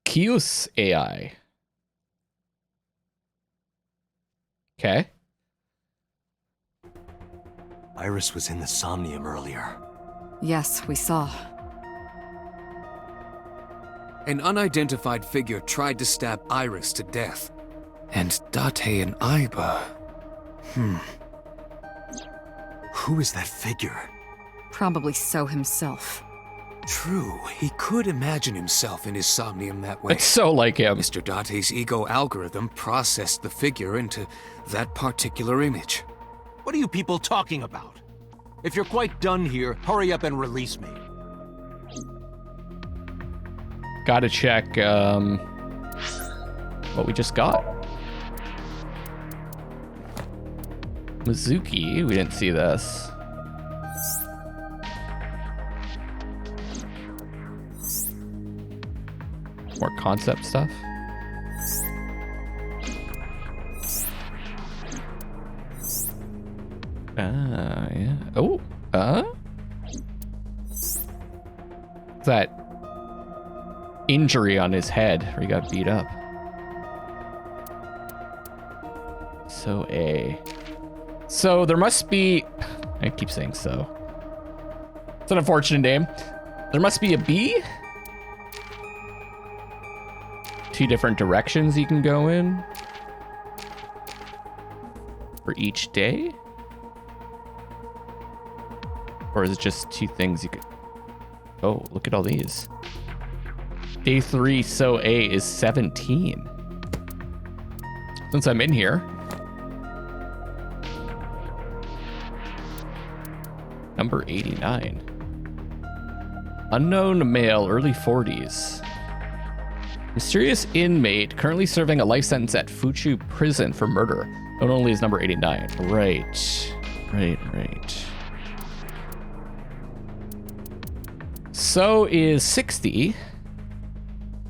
Kyus AI. Okay. Iris was in the Somnium earlier. Yes, we saw. An unidentified figure tried to stab Iris to death. And Date and Aiba... Who is that figure? Probably So himself. True, he could imagine himself in his Somnium that way. It's so like him. Mr. Date's ego algorithm processed the figure into that particular image. What are you people talking about? If you're quite done here, hurry up and release me. Gotta check what we just got. Mizuki, we didn't see this. More concept stuff. Yeah. Oh, that injury on his head where he got beat up. So there must be, I keep saying so. It's an unfortunate name. There must be a B. 2 different directions you can go in for each day? Or is it just 2 things you could... Oh, look at all these. Day 3 So A is 17. Since I'm in here. Number 89. Unknown male, early 40s. Mysterious inmate currently serving a life sentence at Fuchu prison for murder. Known only as number 89. Right. So is 60.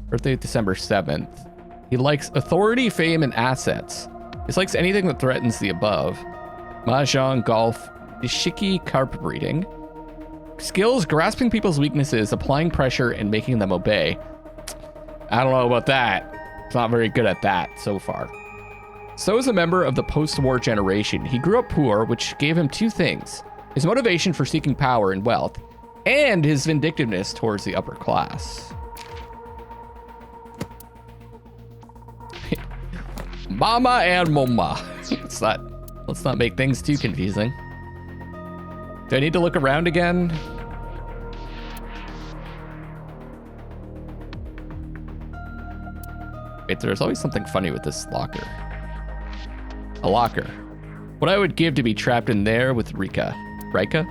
Birthday December 7th. He likes authority, fame, and assets. Dislikes anything that threatens the above. Mahjong, golf, Nishiki carp breeding. Skills, grasping people's weaknesses, applying pressure, and making them obey. I don't know about that. It's not very good at that so far. So is a member of the post-war generation. He grew up poor, which gave him 2 things. His motivation for seeking power and wealth, and his vindictiveness towards the upper class. Mama and Moma. Let's not make things too confusing. Do I need to look around again? Wait, there's always something funny with this locker. A locker. What I would give to be trapped in there with Rika. Rika?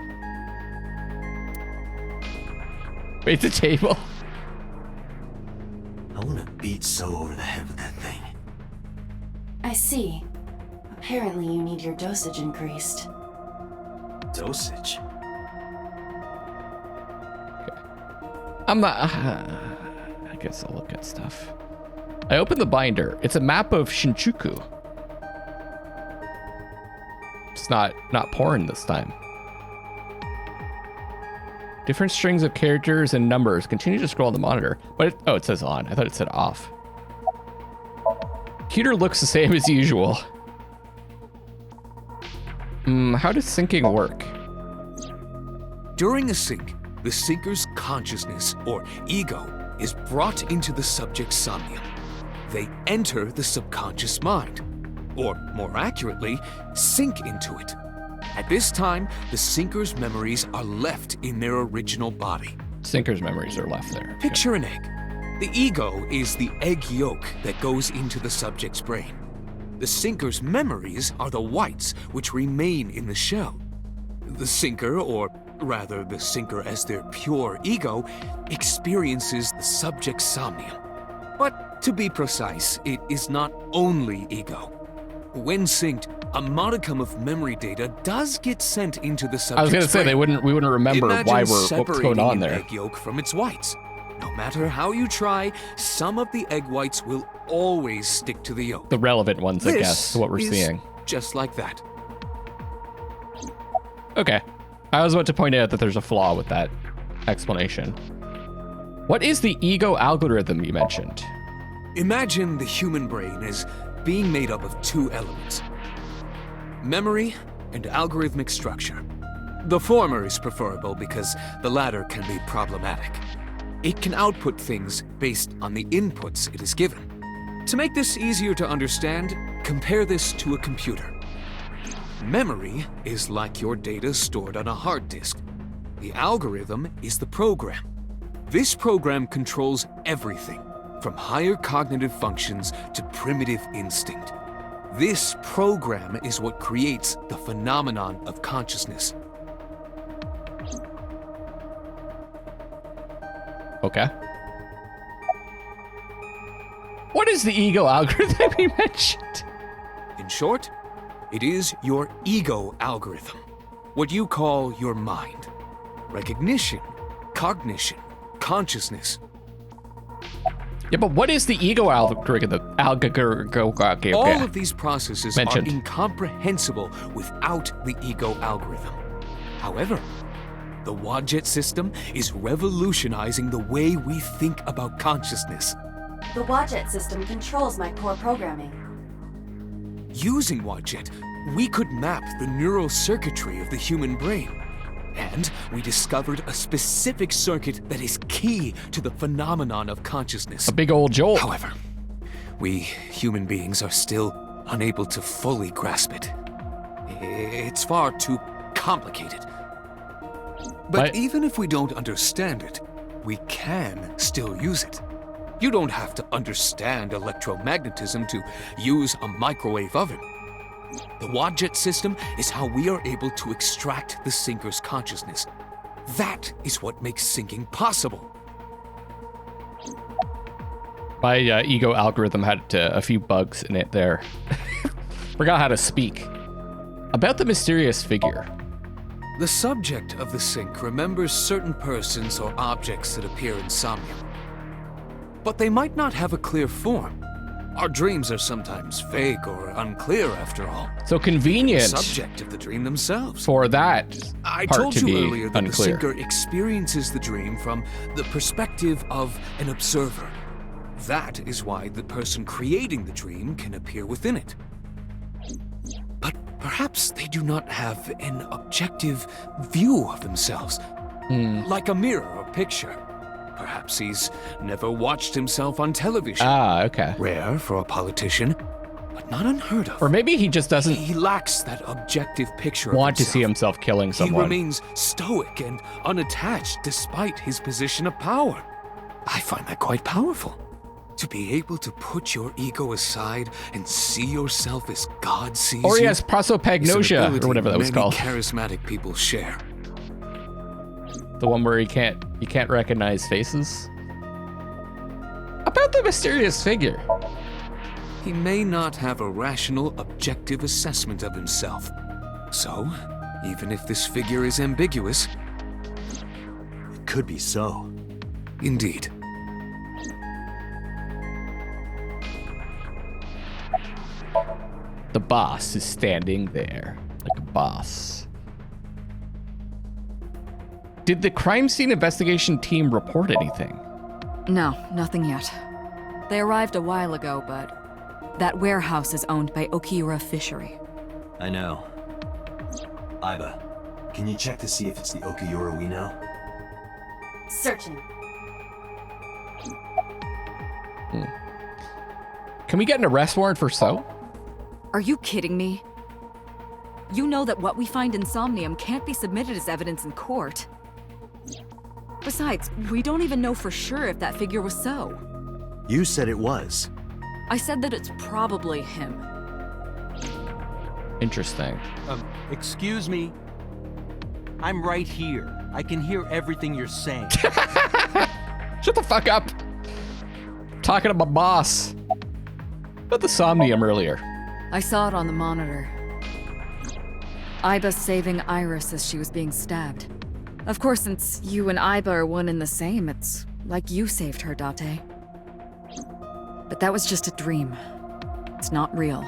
Wait, the table? I want to beat So over the head with that thing. I see. Apparently you need your dosage increased. Dosage? Okay. I'm not... I guess I'll look at stuff. I opened the binder. It's a map of Shinjuku. It's not porn this time. Different strings of characters and numbers. Continue to scroll on the monitor. But it says on. I thought it said off. Computer looks the same as usual. How does syncing work? During a sync, the syncer's consciousness, or ego, is brought into the subject's somnium. They enter the subconscious mind, or more accurately, sink into it. At this time, the syncer's memories are left in their original body. Syncer's memories are left there. Picture an egg. The ego is the egg yolk that goes into the subject's brain. The syncer's memories are the whites which remain in the shell. The syncer, or rather the syncer as their pure ego, experiences the subject's somnium. But to be precise, it is not only ego. When synced, a modicum of memory data does get sent into the subject's brain. I was gonna say we wouldn't remember what's going on there. Imagine separating an egg yolk from its whites. No matter how you try, some of the egg whites will always stick to the yolk. The relevant ones, I guess, to what we're seeing. Just like that. Okay. I was about to point out that there's a flaw with that explanation. What is the ego algorithm you mentioned? Imagine the human brain as being made up of two elements: memory and algorithmic structure. The former is preferable because the latter can be problematic. It can output things based on the inputs it is given. To make this easier to understand, compare this to a computer. Memory is like your data stored on a hard disk. The algorithm is the program. This program controls everything, from higher cognitive functions to primitive instinct. This program is what creates the phenomenon of consciousness. Okay. What is the ego algorithm you mentioned? In short, it is your ego algorithm, what you call your mind. Recognition, cognition, consciousness. Yeah, but what is the ego algorithm? Okay. All of these processes Mentioned. are incomprehensible without the ego algorithm. However, the Wadjet system is revolutionizing the way we think about consciousness. The Wadjet system controls my core programming. Using Wadjet, we could map the neural circuitry of the human brain. And we discovered a specific circuit that is key to the phenomenon of consciousness. A big old jolt. However, we human beings are still unable to fully grasp it. It's far too complicated. But even if we don't understand it, we can still use it. You don't have to understand electromagnetism to use a microwave oven. The Wadjet system is how we are able to extract the Syncer's consciousness. That is what makes syncing possible. My ego algorithm had a few bugs in it there. Forgot how to speak. About the mysterious figure. The subject of the Sync remembers certain persons or objects that appear in Somnium. But they might not have a clear form. Our dreams are sometimes vague or unclear, after all. So convenient The subject of the dream themselves. for that I part told to you be earlier that unclear. the Syncer experiences the dream from the perspective of an observer. That is why the person creating the dream can appear within it. But perhaps they do not have an objective view of themselves, like a mirror or picture. Perhaps he's never watched himself on television. Ah, okay. Rare for a politician, but not unheard of. Or maybe he just doesn't He lacks that objective picture want of to see himself killing He someone. remains stoic and unattached despite his position of power. I find that quite powerful. To be able to put your ego aside and see yourself as God sees Or he you has is an prosopagnosia, ability or whatever that was many called. charismatic people share. The one where you can't recognize faces. About the mysterious figure. He may not have a rational, objective assessment of himself. So, even if this figure is ambiguous, It could be so. indeed. The boss is standing there like a boss. Did the crime scene investigation team report anything? No, nothing yet. They arrived a while ago, but that warehouse is owned by Okiura Fishery. I know. Iba, can you check to see if it's the Okiura we know? Searching. Can we get an arrest warrant for So? Are you kidding me? You know that what we find in Somnium can't be submitted as evidence in court. Besides, we don't even know for sure if that figure was So. You said it was. I said that it's probably him. Interesting. Excuse me? I'm right here. I can hear everything you're saying. Shut the fuck up. I'm talking to my boss. About the Somnium earlier. I saw it on the monitor. Iba saving Iris as she was being stabbed. Of course, since you and Iba are one and the same, it's like you saved her, Date. But that was just a dream. It's not real.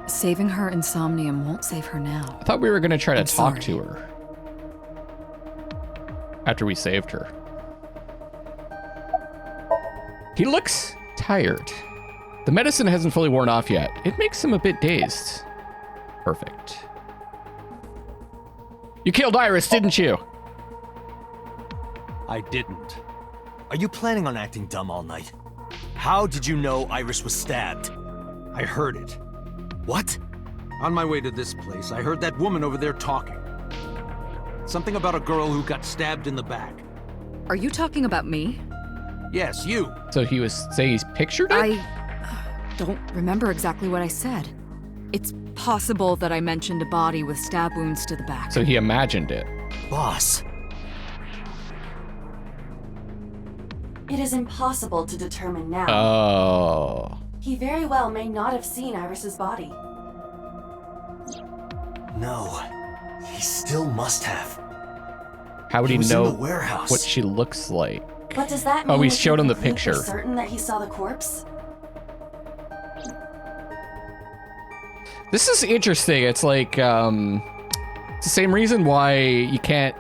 Saving her in Somnium won't save her now. I thought we were going to try to I'm talk sorry. to her. After we saved her. He looks Tired. The medicine hasn't fully worn off yet. It makes him a bit dazed. Perfect. You killed Iris, didn't you? I didn't. Are you planning on acting dumb all night? How did you know Iris was stabbed? I heard it. What? On my way to this place, I heard that woman over there talking. Something about a girl who got stabbed in the back. Are you talking about me? Yes, you. So he was saying he's pictured it? I don't remember exactly what I said. It's possible that I mentioned a body with stab wounds to the back. So he imagined it. Boss. It is impossible to determine now. Oh. He very well may not have seen Iris's body. No. He still must have. How would he was in know the warehouse. what she looks like? But does that mean Oh, he we showed can him the conclude for picture. certain that he saw the corpse? This is interesting. It's like, it's the same reason why you can't,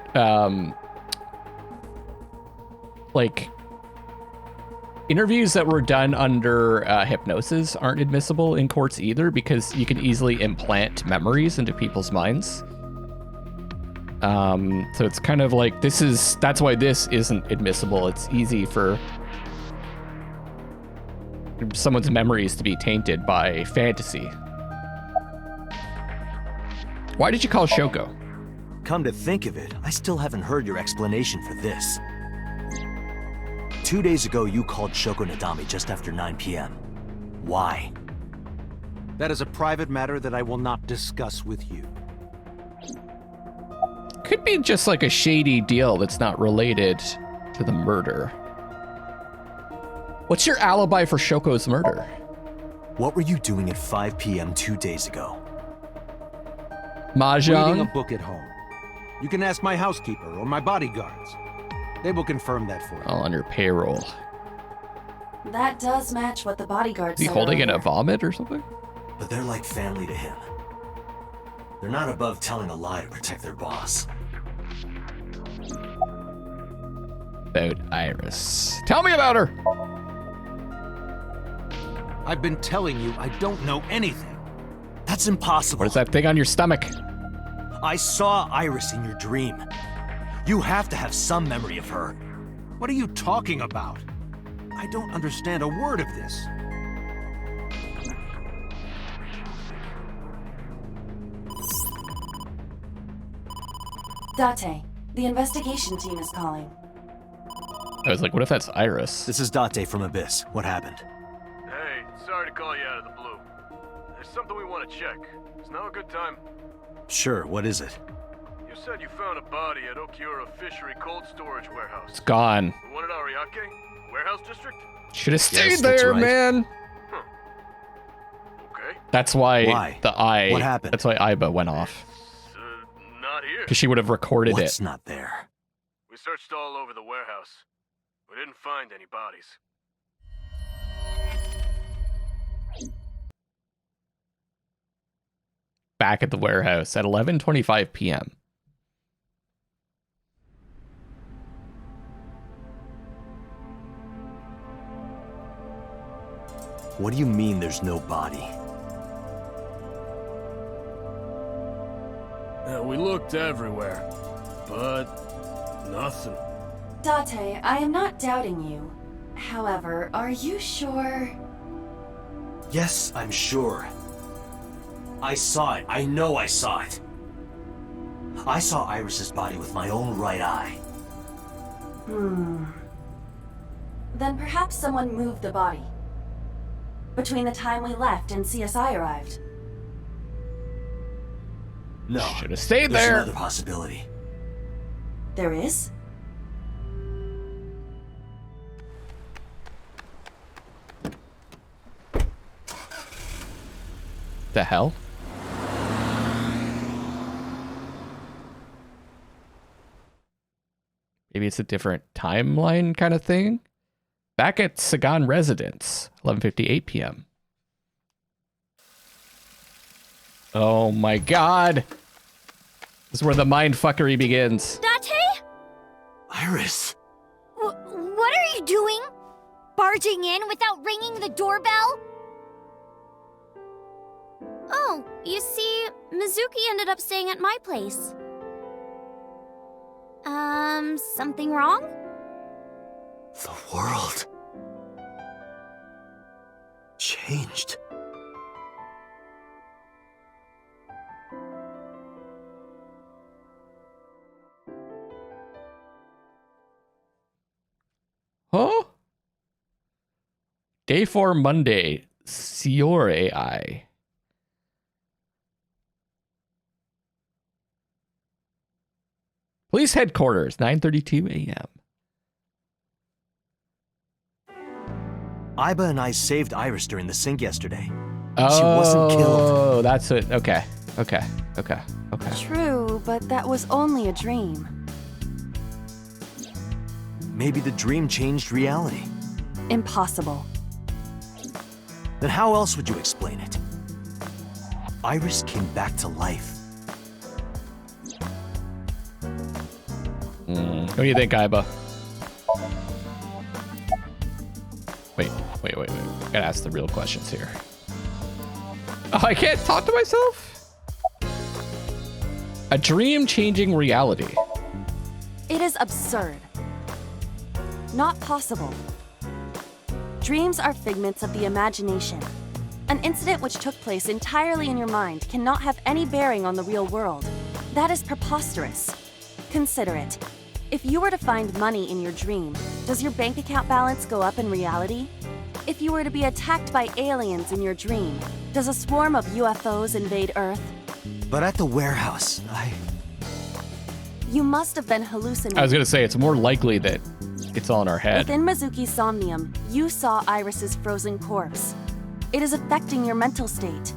like, interviews that were done under hypnosis aren't admissible in courts either, because you can easily implant memories into people's minds. So it's kind of like, that's why this isn't admissible. It's easy for someone's memories to be tainted by fantasy. Why did you call Shoko? Come to think of it, I still haven't heard your explanation for this. 2 days ago, you called Shoko Nadami just after 9 p.m. Why? That is a private matter that I will not discuss with you. Could be just like a shady deal that's not related to the murder. What's your alibi for Shoko's murder? What were you doing at 5 p.m. 2 days ago? Reading a Mahjong? book at home. You can ask my housekeeper or my bodyguards. They will confirm that for you. All on your payroll. That does match what the bodyguard Is he said holding in a earlier. vomit or something? But they're like family to him. They're not above telling a lie to protect their boss. About Iris. Tell me about her! I've been telling you I don't know anything. That's impossible. What is that thing on your stomach? I saw Iris in your dream. You have to have some memory of her. What are you talking about? I don't understand a word of this. Date, the investigation team is calling. I was like, what if that's Iris? This is Date from Abyss. What happened? Hey, sorry to call you out of the blue. There's something we want to check. Is now a good time? Sure, what is it? You said you found a body at Okiura Fishery Cold Storage Warehouse. It's gone. The one at Ariake? Warehouse District? Should have stayed Yes, that's there, right. man. Okay. That's why, Why? the eye. What happened? That's why Iba went off. It's, not here. Because she would have recorded What's it. not there? We searched all over the warehouse. We didn't find any bodies. Back at the warehouse at 11:25 p.m. What do you mean there's no body? We looked everywhere, but nothing. Date, I am not doubting you. However, are you sure? Yes, I'm sure. I saw it. I know I saw it. I saw Iris's body with my own right eye. Then perhaps someone moved the body. Between the time we left and CSI arrived. No. Should have stayed There's there. another possibility. There is? The hell? Maybe it's a different timeline kind of thing. Back at Sagan residence, 11:58 p.m. Oh my god. This is where the mindfuckery begins. Date? Iris! What are you doing? barging in without ringing the doorbell? Oh, you see, Mizuki ended up staying at my place. Something wrong? The world changed. Huh? Day 4 Monday. Sior AI. Police headquarters, 9:32 a.m. Aiba and I saved Iris during the Psync yesterday. Oh, She wasn't killed. Oh, that's it. Okay. True, but that was only a dream. Maybe the dream changed reality. Impossible. Then how else would you explain it? Iris came back to life. What do you think, Aiba? Wait. Gotta ask the real questions here. Oh, I can't talk to myself? A dream changing reality. It is absurd. Not possible. Dreams are figments of the imagination. An incident which took place entirely in your mind cannot have any bearing on the real world. That is preposterous. Consider it. If you were to find money in your dream, does your bank account balance go up in reality? If you were to be attacked by aliens in your dream, does a swarm of UFOs invade Earth? But at the warehouse, You must have been hallucinating. I was gonna say, it's more likely that it's all in our head. Within Mizuki's Somnium, you saw Iris's frozen corpse. It is affecting your mental state.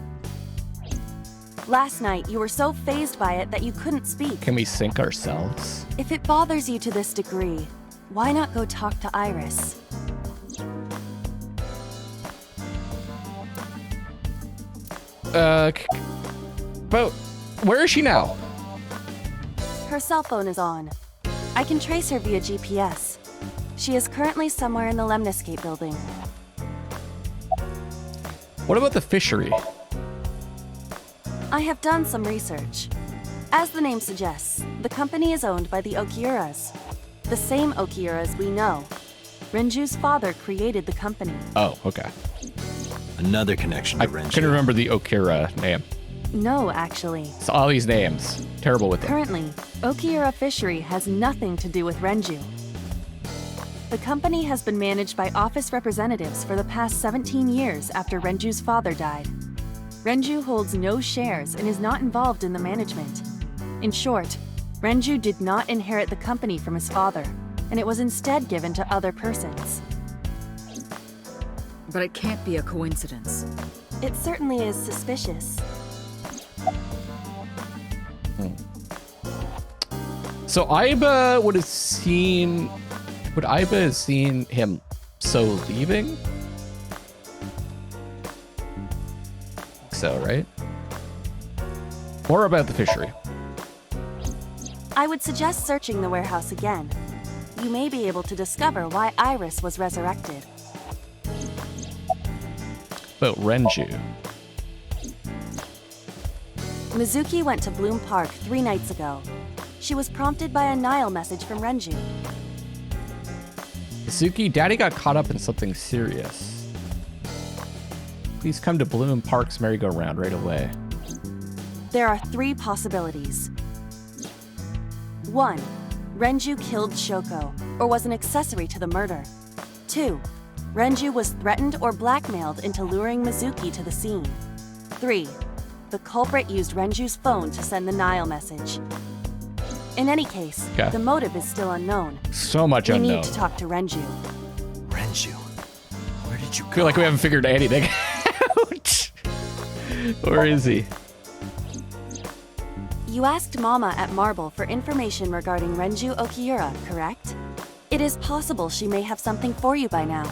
Last night, you were so fazed by it that you couldn't speak. Can we sync ourselves? If it bothers you to this degree, why not go talk to Iris? But where is she now? Her cell phone is on. I can trace her via GPS. She is currently somewhere in the Lemniscape building. What about the fishery? I have done some research. As the name suggests, the company is owned by the Okiuras. The same Okiuras we know. Renju's father created the company. Oh, okay. another connection to I Renju. couldn't remember the Okira name. No, actually. It's all these names. Terrible with them. Currently, Okiura Fishery has nothing to do with Renju. The company has been managed by office representatives for the past 17 years after Renju's father died. Renju holds no shares and is not involved in the management. In short, Renju did not inherit the company from his father, and it was instead given to other persons. But it can't be a coincidence. It certainly is suspicious. So Aiba would have seen... Would Aiba have seen him so leaving? So, right? More about the fishery. I would suggest searching the warehouse again. You may be able to discover why Iris was resurrected. About Renju. Mizuki went to Bloom Park 3 nights ago. She was prompted by a Nile message from Renju. Suki, Daddy got caught up in something serious. Please come to Bloom Park's merry-go-round right away. There are 3 possibilities. 1. Renju killed Shoko, or was an accessory to the murder. 2. Renju was threatened or blackmailed into luring Mizuki to the scene. 3. The culprit used Renju's phone to send the Nile message. In any case, Okay. the motive is still unknown. So much We unknown. need to talk to Renju. Renju, where did you go? I feel like we haven't figured anything out. Where is he? You asked Mama at Marble for information regarding Renju Okiura, correct? It is possible she may have something for you by now.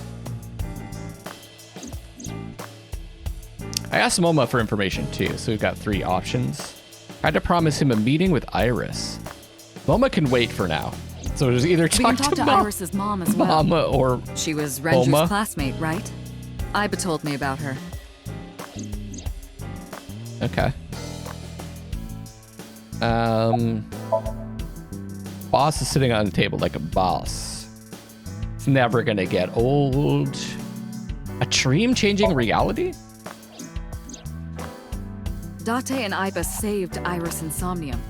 I asked Moma for information too, so we've got 3 options. I had to promise him a meeting with Iris. Moma can wait for now. So just either We can talk talk to to Iris's mom as well. Mama or She was Renger's Oma. classmate, right? Iba told me about her. Okay. Boss is sitting on the table like a boss. It's never gonna get old. A dream changing reality? Date and Iba saved Iris and Somnium,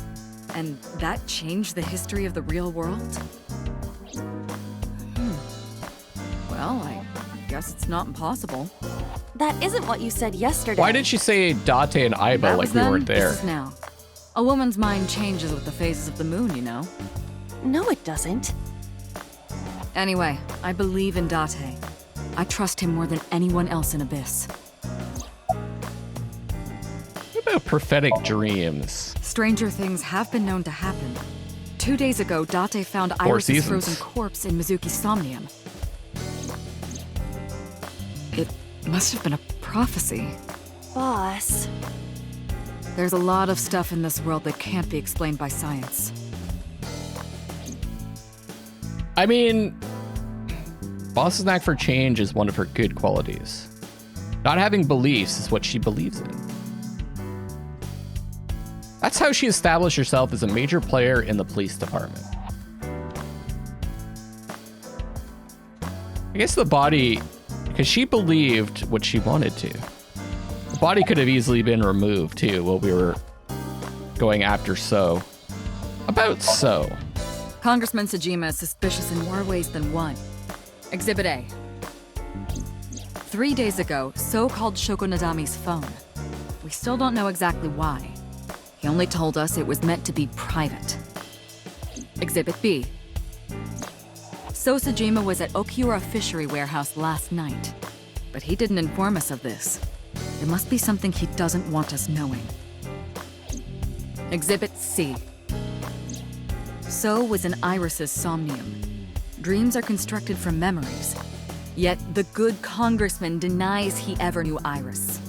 and that changed the history of the real world? Well, I guess it's not impossible. That isn't what you said yesterday. Why did she say Date and Iba That like was we then, weren't there? This is now. A woman's mind changes with the phases of the moon, you know? No, it doesn't. Anyway, I believe in Date. I trust him more than anyone else in Abyss. What about prophetic dreams? Stranger things have been known to happen. 2 days ago, Date found 4 Iris' seasons. frozen corpse in Mizuki's Somnium. It must have been a prophecy. Boss. There's a lot of stuff in this world that can't be explained by science. I mean, Boss's knack for change is one of her good qualities. Not having beliefs is what she believes in. That's how she established herself as a major player in the police department. I guess the body, because she believed what she wanted to. The body could have easily been removed too while we were going after So. About So. Congressman Sajima is suspicious in more ways than one. Exhibit A. 3 days ago, So called Shoko Nadami's phone. We still don't know exactly why. He only told us it was meant to be private. Exhibit B. So Sajima was at Okiura Fishery Warehouse last night, but he didn't inform us of this. There must be something he doesn't want us knowing. Exhibit C. So was in Iris's Somnium. Dreams are constructed from memories, yet the good congressman denies he ever knew Iris.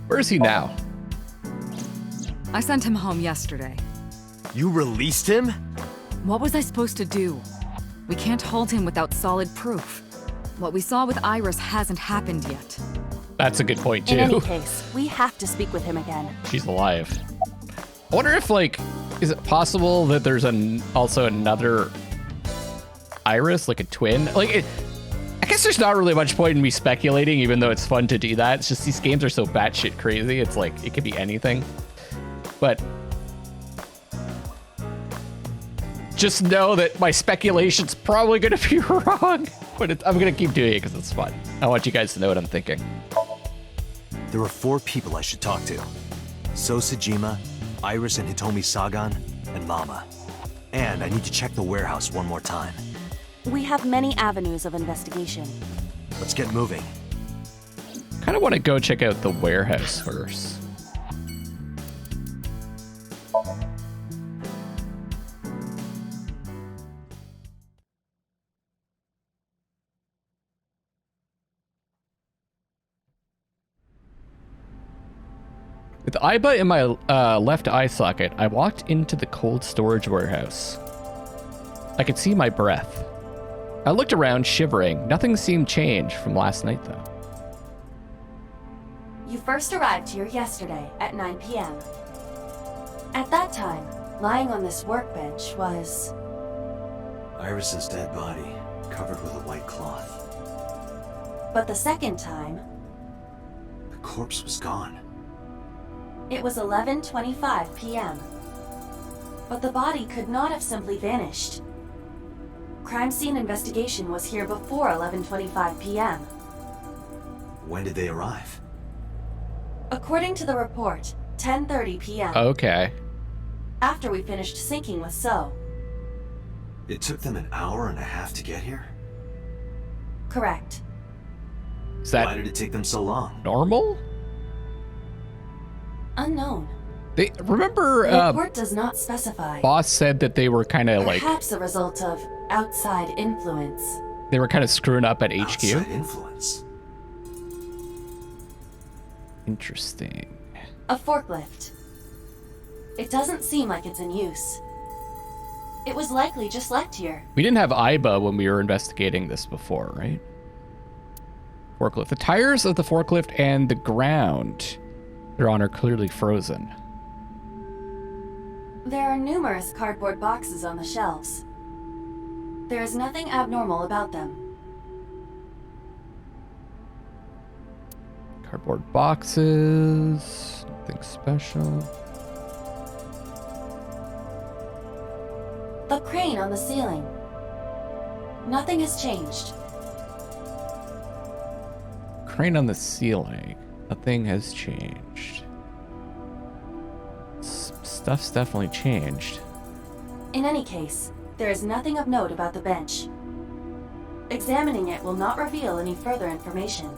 Where is he now? I sent him home yesterday. You released him? What was I supposed to do? We can't hold him without solid proof. What we saw with Iris hasn't happened yet. That's a good point In any too. case, we have to speak with him again. She's alive. I wonder if, like, is it possible that there's also another Iris, like a twin? Like, I guess there's not really much point in me speculating, even though it's fun to do that. It's just these games are so batshit crazy. It's like, it could be anything. But just know that my speculation's probably going to be wrong. But I'm going to keep doing it because it's fun. I want you guys to know what I'm thinking. There are 4 people I should talk to. So Sajima, Iris and Hitomi Sagan, and Mama. And I need to check the warehouse one more time. We have many avenues of investigation. Let's get moving. Kind of want to go check out the warehouse first. With Iba in my left eye socket, I walked into the cold storage warehouse. I could see my breath. I looked around, shivering. Nothing seemed changed from last night, though. You first arrived here yesterday at 9 p.m. At that time, lying on this workbench was... Iris's dead body, covered with a white cloth. But the second time, The corpse was gone. it was 11:25 p.m. But the body could not have simply vanished. Crime scene investigation was here before 11:25 p.m. When did they arrive? According to the report, 10:30 p.m. Okay. After we finished syncing with So. It took them an hour and a half to get here? Correct. Is Why that did it take them so long? normal? Unknown. They remember The report does not specify. Boss said that they were kind of like Perhaps a result of outside influence. they were kind of screwing up at HQ. Outside influence. Interesting. A forklift. It doesn't seem like it's in use. It was likely just left here. We didn't have Iba when we were investigating this before, right? Forklift. The tires of the forklift and the ground they're on are clearly frozen. There are numerous cardboard boxes on the shelves. There is nothing abnormal about them. Cardboard boxes, nothing special. The crane on the ceiling. Nothing has changed. Crane on the ceiling. Nothing has changed. Stuff's definitely changed. In any case, there is nothing of note about the bench. Examining it will not reveal any further information.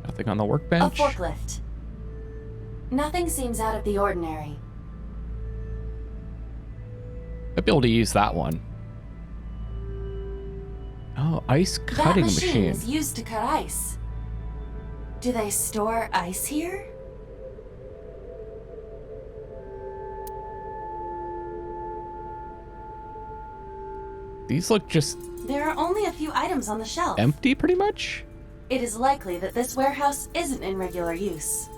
Nothing on the A workbench. forklift. Nothing seems out of the ordinary. I'd be able to use that one. Oh, ice cutting That machine machine. is used to cut ice. Do they store ice here? These look just There are only a few items on the shelf. empty, pretty much. It is likely that this warehouse isn't in regular use.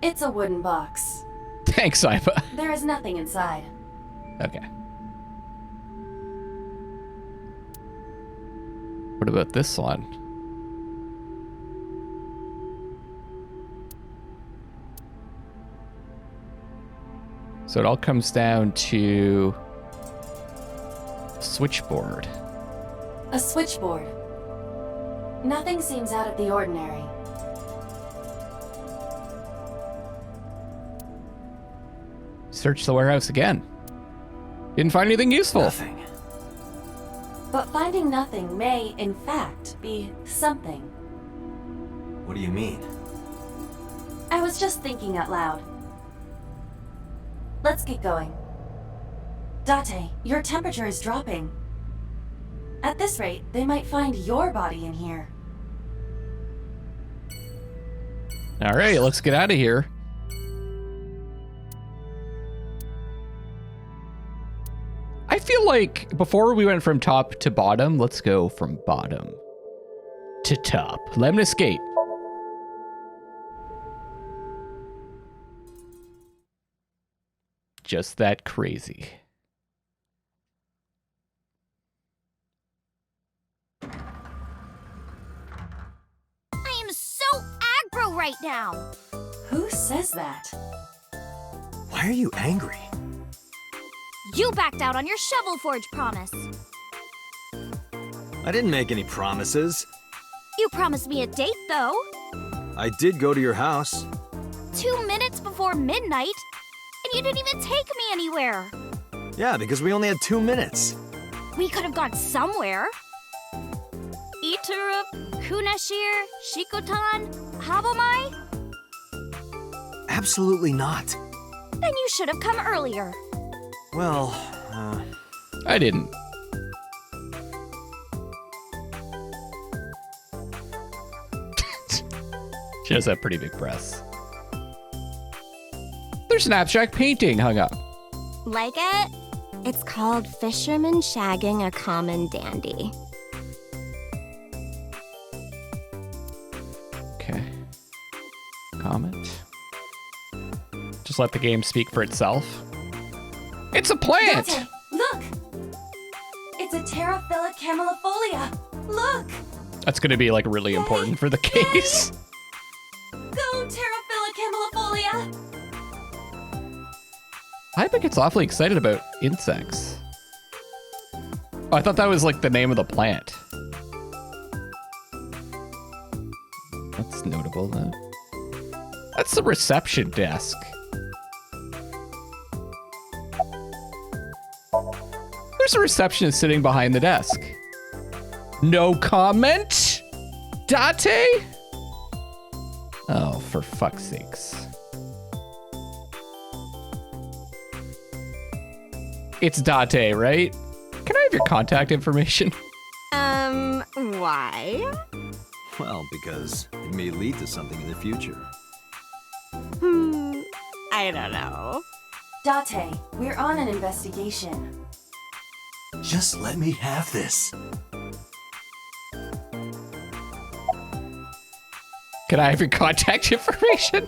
It's a wooden box. Thanks, Iba. There is nothing inside. Okay. What about this one? So it all comes down to switchboard. A switchboard. Nothing seems out of the ordinary. Search the warehouse again. Didn't find anything useful. Nothing. But finding nothing may, in fact, be something. What do you mean? I was just thinking out loud. Let's get going. Date, your temperature is dropping. At this rate, they might find your body in here. All right, let's get out of here. I feel like before we went from top to bottom, let's go from bottom to top. Lemnis Gate. Just that crazy. I am so aggro right now. Who says that? Why are you angry? You backed out on your Shovel Forge promise. I didn't make any promises. You promised me a date, though. I did go to your house. 2 minutes before midnight, and you didn't even take me anywhere. Yeah, because we only had 2 minutes. We could have gone somewhere. Iturup, Kunashir, Shikotan, Habomai? Absolutely not. Then you should have come earlier. Well, I didn't. She has that pretty big breasts. There's an abstract painting hung up. Like it? It's called Fisherman Shagging a Common Dandy. Okay. Comment. Just let the game speak for itself. It's a plant! Date, look! It's a Terraphila camellifolia. Look! That's gonna be like really important for the case. Go Terraphila camellifolia! Hypa gets awfully excited about insects. Oh, I thought that was like the name of the plant. That's notable, though. That's the reception desk. There's a receptionist sitting behind the desk. No comment? Date? Oh, for fuck's sakes. It's Date, right? Can I have your contact information? Why? Well, because it may lead to something in the future. I don't know. Date, we're on an investigation. Just let me have this. Can I have your contact information?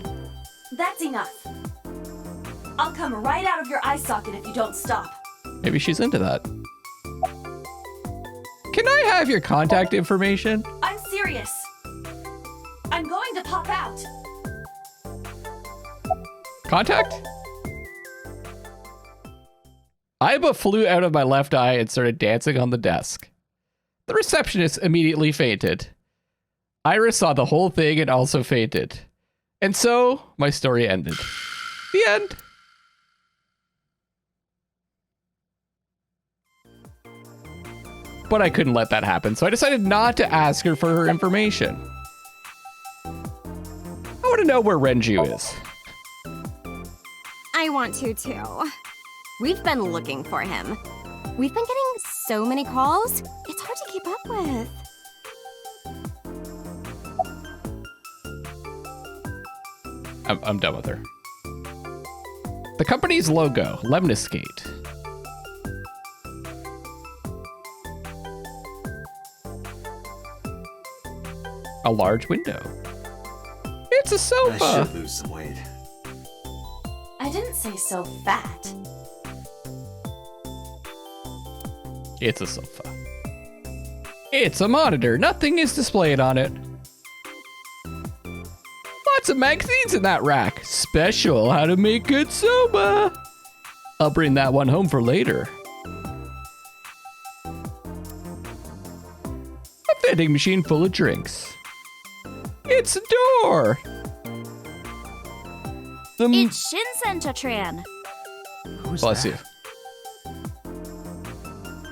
That's enough. I'll come right out of your eye socket if you don't stop. Maybe she's into that. Can I have your contact information? I'm serious. I'm going to pop out. Contact? Aiba flew out of my left eye and started dancing on the desk. The receptionist immediately fainted. Iris saw the whole thing and also fainted. And so, my story ended. The end. But I couldn't let that happen, so I decided not to ask her for her information. I want to know where Renju is. I want to too. We've been looking for him. We've been getting so many calls, it's hard to keep up with. I'm done with her. The company's logo, Lemniscate. A large window. It's a I sofa. should lose some weight. I didn't say so fat. It's a sofa. It's a monitor. Nothing is displayed on it. Lots of magazines in that rack. Special how to make good soba. I'll bring that one home for later. A vending machine full of drinks. It's a door. It's Shinsen-Chatran. Who's Bless that? you.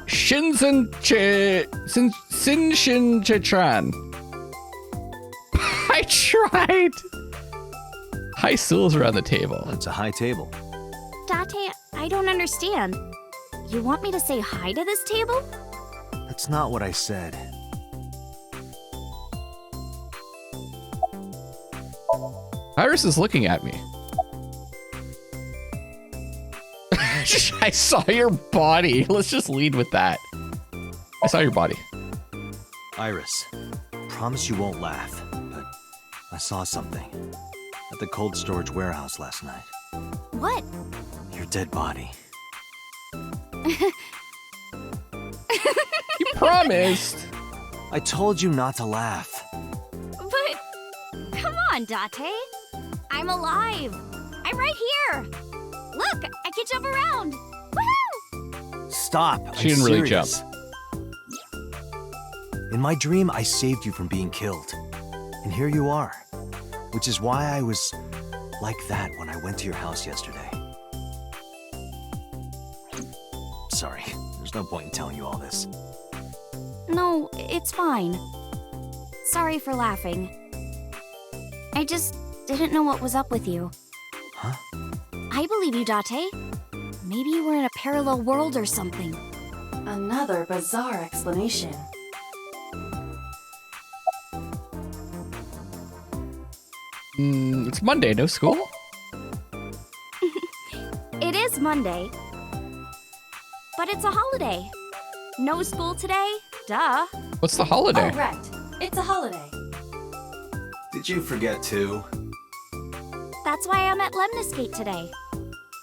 Shinshin-Chatran. I tried. High stools around the table. It's a high table. Date, I don't understand. You want me to say hi to this table? That's not what I said. Iris is looking at me. I saw your body. Let's just lead with that. I saw your body. Iris, promise you won't laugh, but I saw something at the cold storage warehouse last night. What? Your dead body. You promised. I told you not to laugh. But, come on, Date. I'm alive. I'm right here. Look, I can jump around. Woohoo! Stop. She I'm didn't really serious. In my dream, I saved you from being killed. And here you are. Which is why I was like that when I went to your house yesterday. Sorry, there's no point in telling you all this. No, it's fine. Sorry for laughing. I just didn't know what was up with you. Huh? I believe you, Date. Maybe you were in a parallel world or something. Another bizarre explanation. It's Monday, no school? It is Monday. But it's a holiday. No school today? Duh. What's the holiday? Oh, right. It's a holiday. Did you forget too? That's why I'm at Lemniscate today.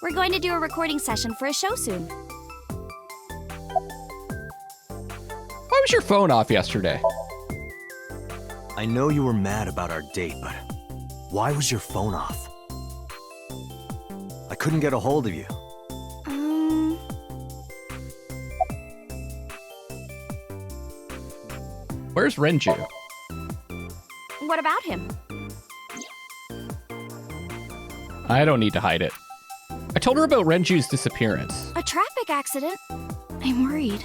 We're going to do a recording session for a show soon. Why was your phone off yesterday? I know you were mad about our date, but why was your phone off? I couldn't get a hold of you. Where's Renju? What about him? I don't need to hide it. I told her about Renju's disappearance. A traffic accident? I'm worried.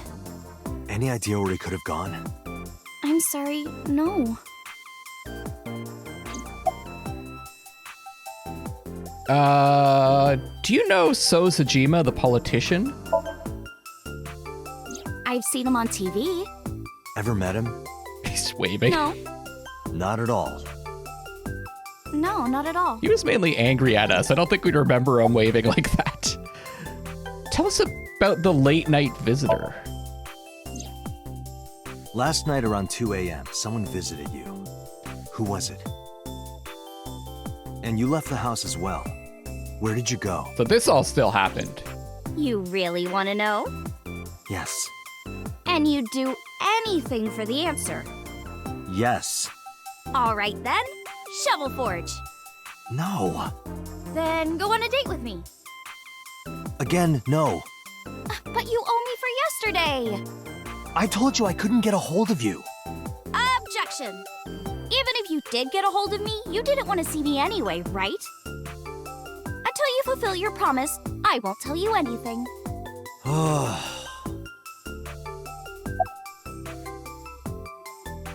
Any idea where he could have gone? I'm sorry, no. Do you know So Sajima, the politician? I've seen him on TV. Ever met him? He's waving. No, Not at all. no, not at all. He was mainly angry at us. I don't think we'd remember him waving like that. Tell us about the late night visitor. Last night around 2 a.m., someone visited you. Who was it? And you left the house as well. Where did you go? So this all still happened. You really want to know? Yes. And you'd do anything for the answer. Yes. All right then, Shovel Forge. No. Then go on a date with me. Again, no. But you owe me for yesterday. I told you I couldn't get a hold of you. Objection. Even if you did get a hold of me, you didn't want to see me anyway, right? Until you fulfill your promise, I won't tell you anything.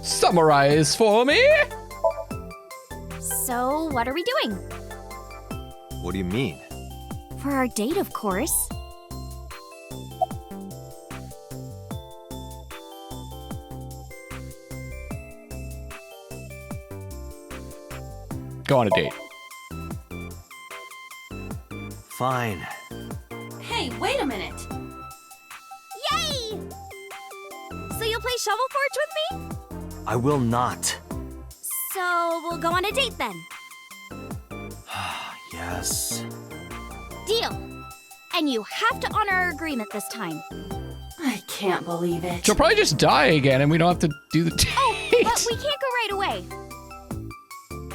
Summarize for me. So, what are we doing? What do you mean? For our date, of course. Go on a date. Fine. Hey, wait a minute. Yay! So you'll play Shovel Forge with me? I will not. So we'll go on a date then. Yes. Deal. And you have to honor our agreement this time. I can't believe it. She'll probably just die again and we don't have to do the date. Oh, but we can't go right away.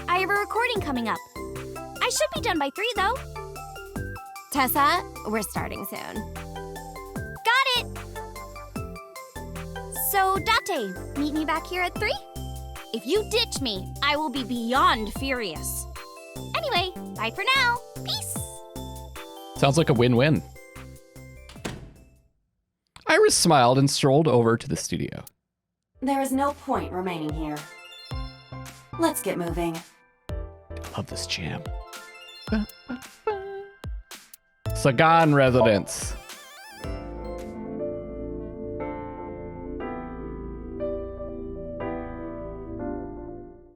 I have a recording coming up. I should be done by 3, though. Tessa, we're starting soon. Got it! So, Date, meet me back here at 3? If you ditch me, I will be beyond furious. Anyway, bye for now. Peace! Sounds like a win-win. Iris smiled and strolled over to the studio. There is no point remaining here. Let's get moving. I love this jam. Sagan residence.